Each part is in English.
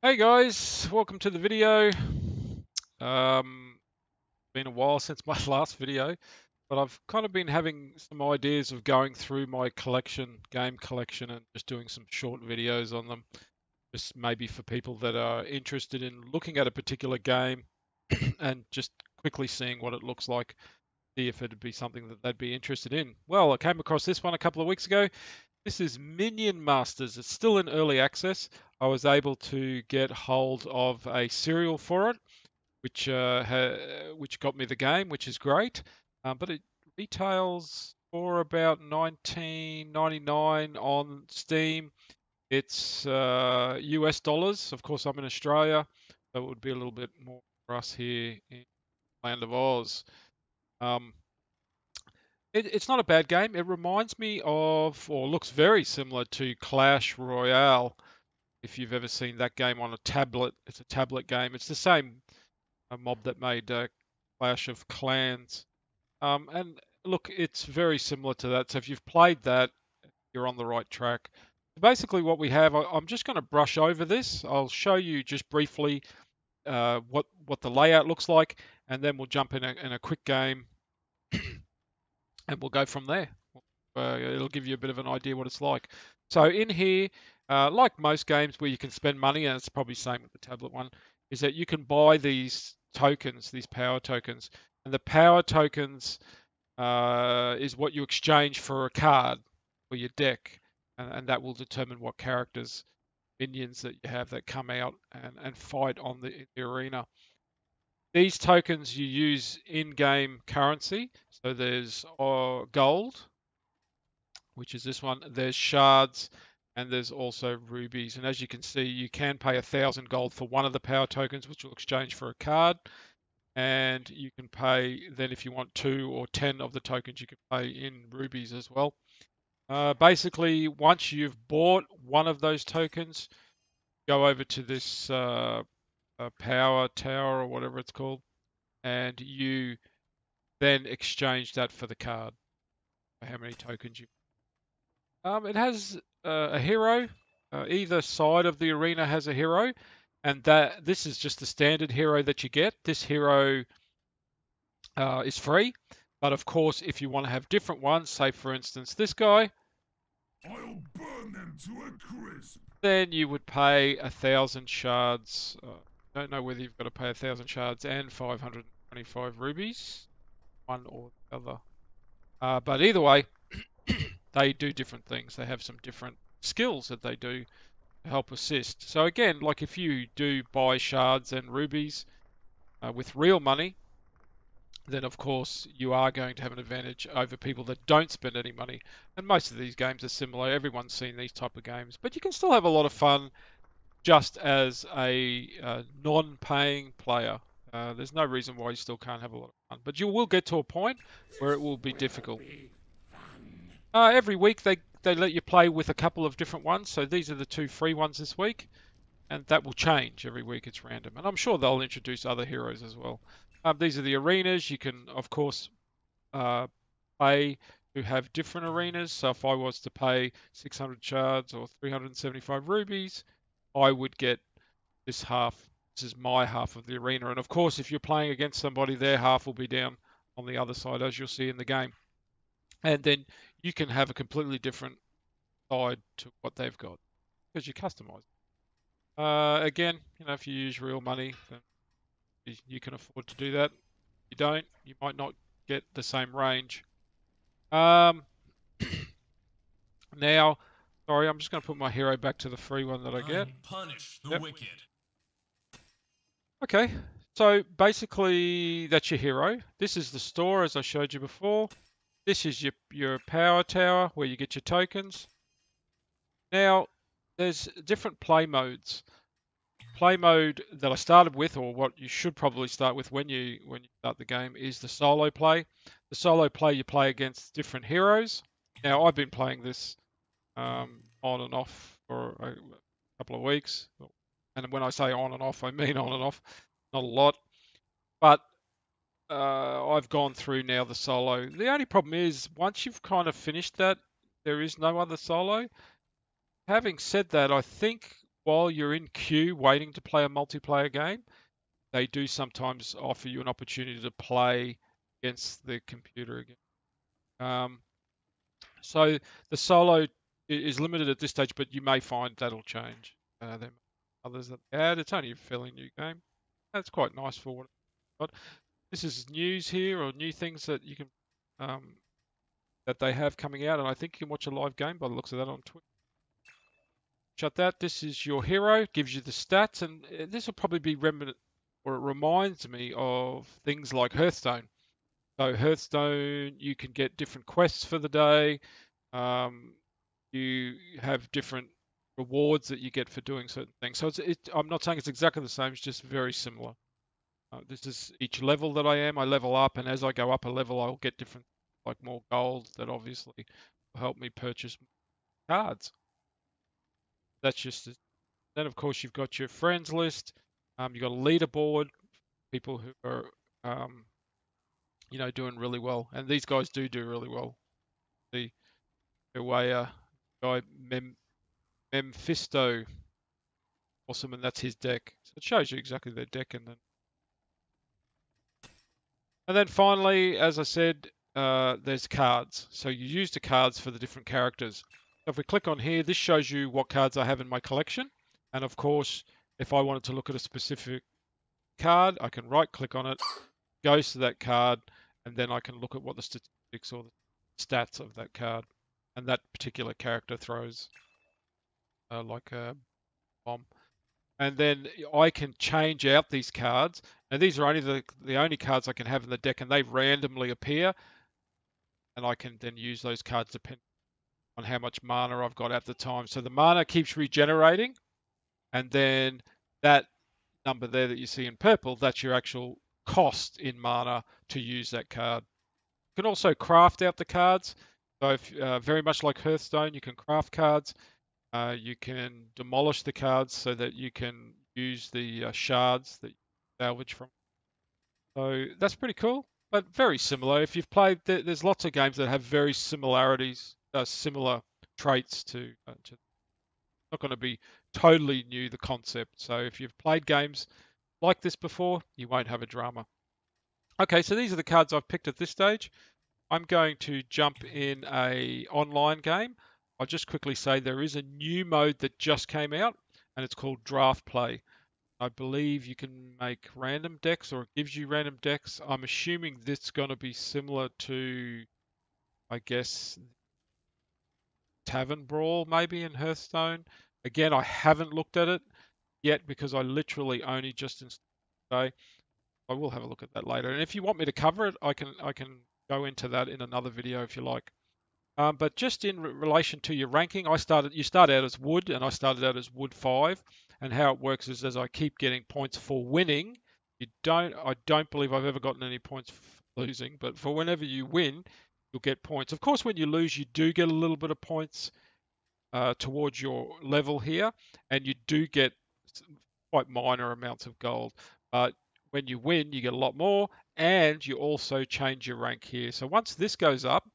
Hey guys, welcome to the video. Been a while since my last video, but I've kind of been having some ideas of going through my game collection, and just doing some short videos on them. Just maybe for people that are interested in looking at a particular game and just quickly seeing what it looks like, see if it'd be something that they'd be interested in. Well, I came across this one a couple of weeks ago. This is Minion Masters. It's still in early access. I was able to get hold of a serial for it, which got me the game, which is great. But it retails for about 19.99 on Steam. It's US dollars. Of course, I'm in Australia, so it would be a little bit more for us here in Land of Oz. Um, it's not a bad game. It reminds me of, or looks very similar to Clash Royale. If you've ever seen that game on a tablet, it's a tablet game. It's the same mob that made Clash of Clans. And look, it's very similar to that. So if you've played that, you're on the right track. Basically, what we have, I'm just going to brush over this. I'll show you just briefly what the layout looks like, and then we'll jump in a quick game, and we'll go from there. It'll give you a bit of an idea what it's like. So in here, like most games where you can spend money, and it's probably the same with the tablet one, is that you can buy these tokens, these power tokens, and the power tokens is what you exchange for a card for your deck, and that will determine what characters, minions that you have that come out and fight on the arena. These tokens you use in-game currency, so there's gold, which is this one. There's shards, and there's also rubies. And as you can see, you can pay 1,000 gold for one of the power tokens, which will exchange for a card. And you can pay then, if you want 2 or 10 of the tokens, you can pay in rubies as well. Basically, once you've bought one of those tokens, go over to this power tower or whatever it's called, and you then exchange that for the card, for how many tokens you. It has a hero. Either side of the arena has a hero, and that this is just the standard hero that you get. This hero is free, but of course, if you want to have different ones, say for instance this guy, I'll burn them to a crisp. then you would pay 1,000 shards. Don't know whether you've got to pay 1,000 shards and 525 rubies, one or the other. But either way, they do different things. They have some different skills that they do to help assist. So again, like if you do buy shards and rubies with real money, then of course you are going to have an advantage over people that don't spend any money. And most of these games are similar. Everyone's seen these type of games, but you can still have a lot of fun just as a non-paying player. There's no reason why you still can't have a lot of fun, but you will get to a point where it will be difficult. Every week they let you play with a couple of different ones. So these are the 2 free ones this week, and that will change every week. It's random, and I'm sure they'll introduce other heroes as well. These are the arenas. You can, of course, pay to have different arenas. So if I was to pay 600 shards or 375 rubies, I would get this half. This is my half of the arena, and of course, if you're playing against somebody, their half will be down on the other side, as you'll see in the game. And then you can have a completely different side to what they've got because you customize. Again, if you use real money, then you can afford to do that. If you don't, you might not get the same range. Um, Now, sorry, I'm just going to put my hero back to the free one that I get. Punish the Yep. wicked. Okay, so basically that's your hero. This is the store, as I showed you before. This is your power tower where you get your tokens. Now, there's different play modes. Play mode that I started with, or what you should probably start with when you start the game, is the solo play. The solo play, you play against different heroes. Now, I've been playing this on and off for a couple of weeks, and when I say on and off, I mean on and off, not a lot. But I've gone through now the solo. The only problem is once you've kind of finished that, there is no other solo. Having said that, I think while you're in queue waiting to play a multiplayer game, they do sometimes offer you an opportunity to play against the computer again. Um, so the solo is limited at this stage, but you may find that'll change. There may be others that add. It's only a fairly new game. That's quite nice for what it's got. This is news here or new things that you can that they have coming out, and I think you can watch a live game by the looks of that on Twitch. Shut that. This is your hero. Gives you the stats, and this will probably be remnant, or it reminds me of things like Hearthstone. So Hearthstone, you can get different quests for the day. Um, you have different rewards that you get for doing certain things. So I'm not saying it's exactly the same. It's just very similar. This is each level that I am. I level up, and as I go up a level, I'll get different, like more gold that obviously will help me purchase cards. That's just then, of course, you've got your friends list. You've got a leaderboard, people who are, um, doing really well, and these guys do really well. The way guy Memphisto, awesome, and that's his deck. So it shows you exactly their deck, and then finally, as I said, there's cards. So you use the cards for the different characters. So if we click on here, this shows you what cards I have in my collection, and of course, if I wanted to look at a specific card, I can right click on it, goes to that card, and then I can look at what the statistics or the stats of that card and that particular character throws, like a bomb. And then I can change out these cards, and these are only the only cards I can have in the deck, and they randomly appear, and I can then use those cards depending on how much mana I've got at the time. So the mana keeps regenerating, and then that number there that you see in purple, that's your actual cost in mana to use that card. You can also craft out the cards. So if, very much like Hearthstone, you can craft cards. You can demolish the cards so that you can use the shards that you salvage from. So that's pretty cool, but very similar. If you've played, there's lots of games that have very similar traits to. Not going to be totally new the concept. So if you've played games like this before, you won't have a drama. Okay, so these are the cards I've picked at this stage. I'm going to jump in a online game. I'll just quickly say there is a new mode that just came out, and it's called Draft Play. I believe you can make random decks, or it gives you random decks. I'm assuming this is going to be similar to, I guess, Tavern Brawl maybe in Hearthstone. Again, I haven't looked at it yet because I literally only just installed it today. I will have a look at that later. And if you want me to cover it, I can go into that in another video if you like. But just in relation to your ranking, you start out as wood, and I started out as wood 5. And how it works is as I keep getting points for winning, I don't believe I've ever gotten any points for losing, but for whenever you win, you'll get points. Of course, when you lose, you do get a little bit of points towards your level here, and you do get quite minor amounts of gold. But when you win, you get a lot more, and you also change your rank here. So once this goes up,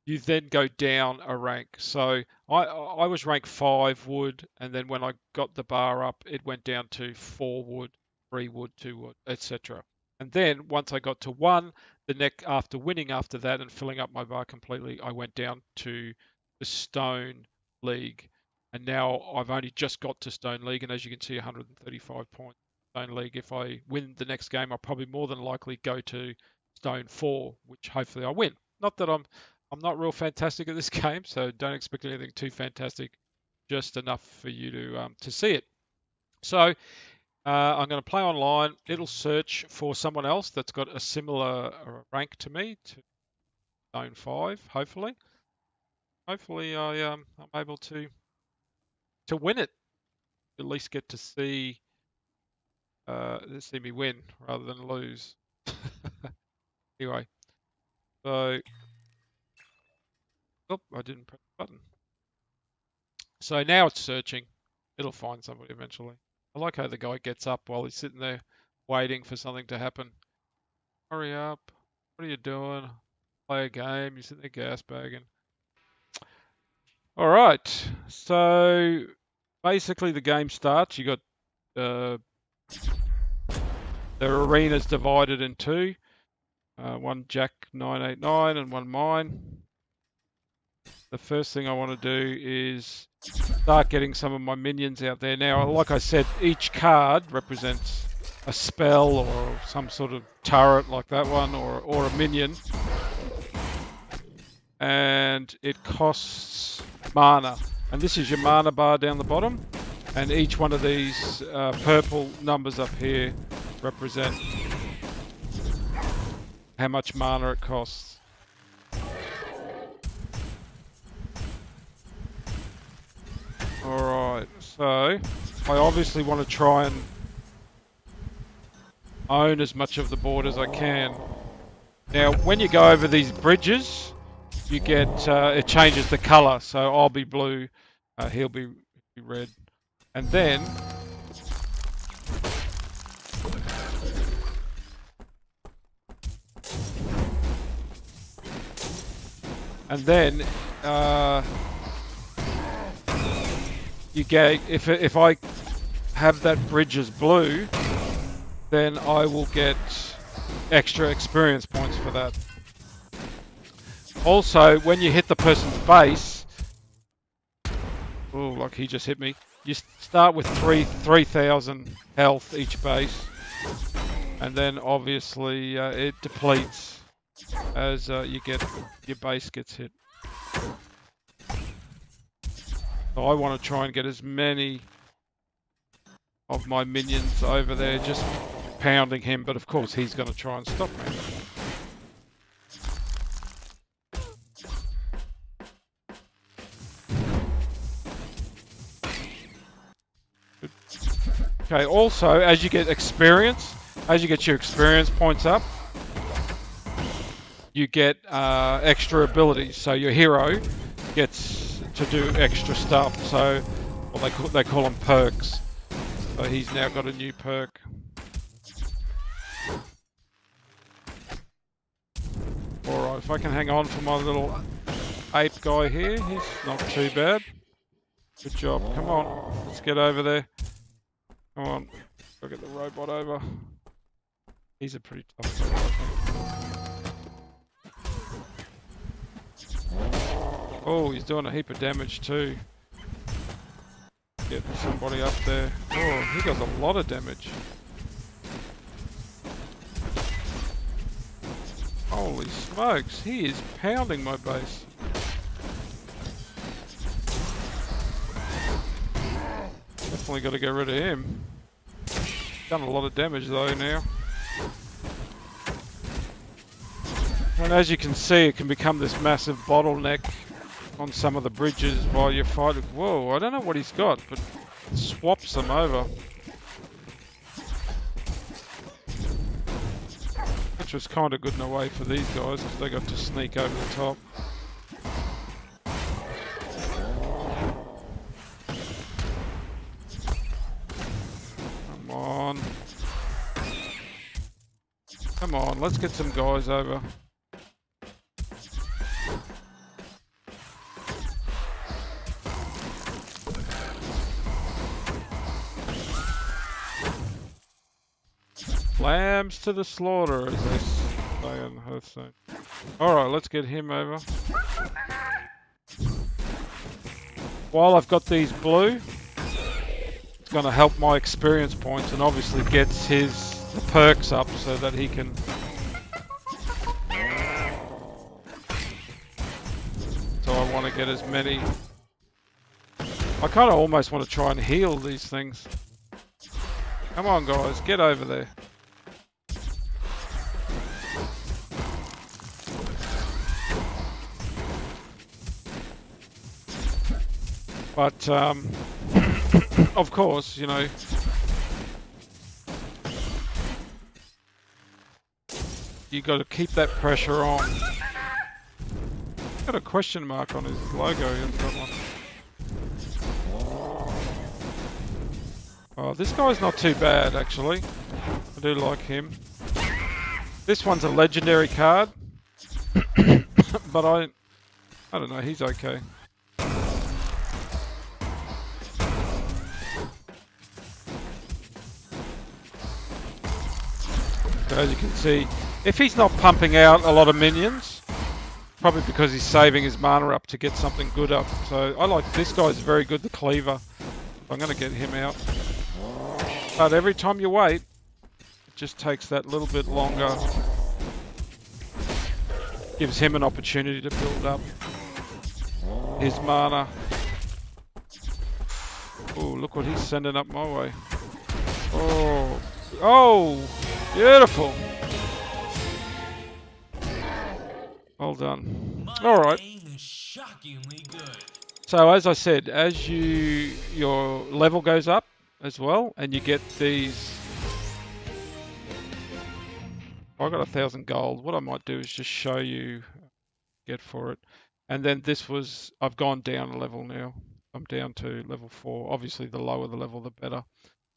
you then go down a rank. So I was rank 5 wood, and then when I got the bar up, it went down to 4 wood, 3 wood, 2 wood, etc. And then once I got to 1, the neck after winning after that and filling up my bar completely, I went down to the Stone League. And now I've only just got to Stone League, and as you can see, 135 points. Stone League. If I win the next game, I'll probably more than likely go to Stone 4, which hopefully I win. Not that I'm not real fantastic at this game, so don't expect anything too fantastic. Just enough for you to see it. So I'm going to play online. It'll search for someone else that's got a similar rank to me, to Zone 5. Hopefully I'm able to win it. At least get to see me win rather than lose. Anyway, so I didn't press the button. So now it's searching. It'll find somebody eventually. I like how the guy gets up while he's sitting there waiting for something to happen. Hurry up. What are you doing? Play a game. You're sitting there gas bagging. All right. So basically the game starts. You got the arena's divided in two. One Jack 989 and one mine. The first thing I want to do is start getting some of my minions out there. Now, like I said, each card represents a spell or some sort of turret like that one, or a minion. And it costs mana. And this is your mana bar down the bottom. And each one of these purple numbers up here represent how much mana it costs. Alright, so I obviously want to try and own as much of the board as I can. Now, when you go over these bridges, you get, it changes the colour. So I'll be blue, he'll be red. And then you get, if I have that bridge as blue, then I will get extra experience points for that. Also, when you hit the person's base, oh, like he just hit me, you start with 3,000 health each base, and then obviously it depletes as your base gets hit. So I want to try and get as many of my minions over there, just pounding him, but of course he's going to try and stop me. Okay, also, as you get your experience points up, you get extra abilities. So your hero gets to do extra stuff. So, well, they call them perks. So he's now got a new perk. Alright, if I can hang on for my little ape guy here, he's not too bad. Good job. Come on, let's get over there. Come on, I'll get the robot over. He's a pretty tough guy, I think. Oh, he's doing a heap of damage too. Get somebody up there. Oh, he does a lot of damage. Holy smokes, he is pounding my base. Definitely got to get rid of him. Done a lot of damage though now. And as you can see, it can become this massive bottleneck on some of the bridges while you're fighting. Whoa, I don't know what he's got, but it swaps them over. Which was kind of good in a way for these guys, because they got to sneak over the top. Come on. Come on, let's get some guys over. Lambs to the slaughter, as they say on the Hearthstone. Alright, let's get him over. While I've got these blue, it's going to help my experience points, and obviously gets his perks up so that he can... So I want to get as many... I kind of almost want to try and heal these things. Come on guys, get over there. But, of course, you know, you got to keep that pressure on. Got a question mark on his logo. He's got one. Oh, this guy's not too bad, actually. I do like him. This one's a legendary card, but I don't know. He's okay. So as you can see, if he's not pumping out a lot of minions, probably because he's saving his mana up to get something good up. So I like this guy's very good, the cleaver. I'm going to get him out. But every time you wait, it just takes that little bit longer. Gives him an opportunity to build up his mana. Oh, look what he's sending up my way. Oh, oh, beautiful. Well done. All right. Shockingly good. So as I said, as your level goes up as well, and you get these. I got 1,000 gold. What I might do is just show you get for it, and then this was. I've gone down a level now. I'm down to level 4. Obviously, the lower the level, the better.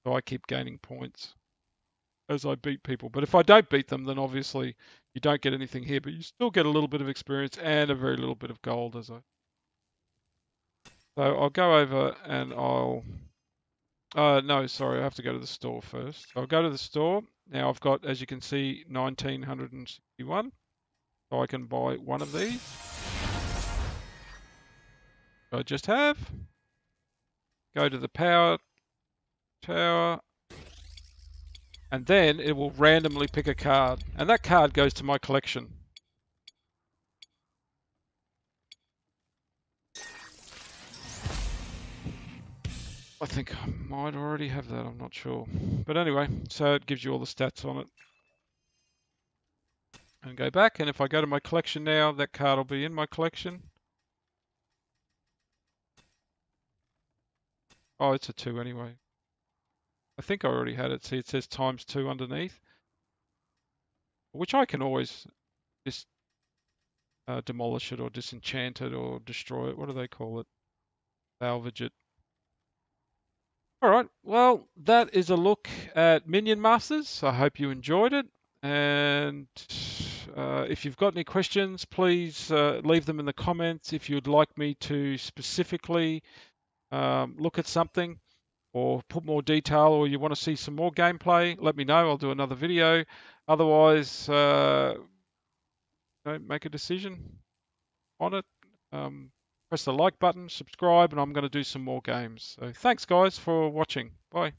So I keep gaining points as I beat people. But if I don't beat them, then obviously you don't get anything here, but you still get a little bit of experience and a very little bit of gold as I. So I'll go over and I'll. No, sorry, I have to go to the store first. I'll go to the store. Now I've got, as you can see, 1,961. So I can buy one of these. I just have. Go to the power tower. And then it will randomly pick a card. And that card goes to my collection. I think I might already have that, I'm not sure. But anyway, so it gives you all the stats on it. And go back, and if I go to my collection now, that card will be in my collection. Oh, it's a 2 anyway. I think I already had it. See, it says ×2 underneath. Which I can always just demolish it or disenchant it or destroy it. What do they call it? Salvage it. Alright, well, that is a look at Minion Masters. I hope you enjoyed it. And if you've got any questions, please leave them in the comments. If you'd like me to specifically look at something or put more detail, or you want to see some more gameplay, let me know. I'll do another video. Otherwise, make a decision on it. Press the like button, subscribe, and I'm going to do some more games. So thanks, guys, for watching. Bye.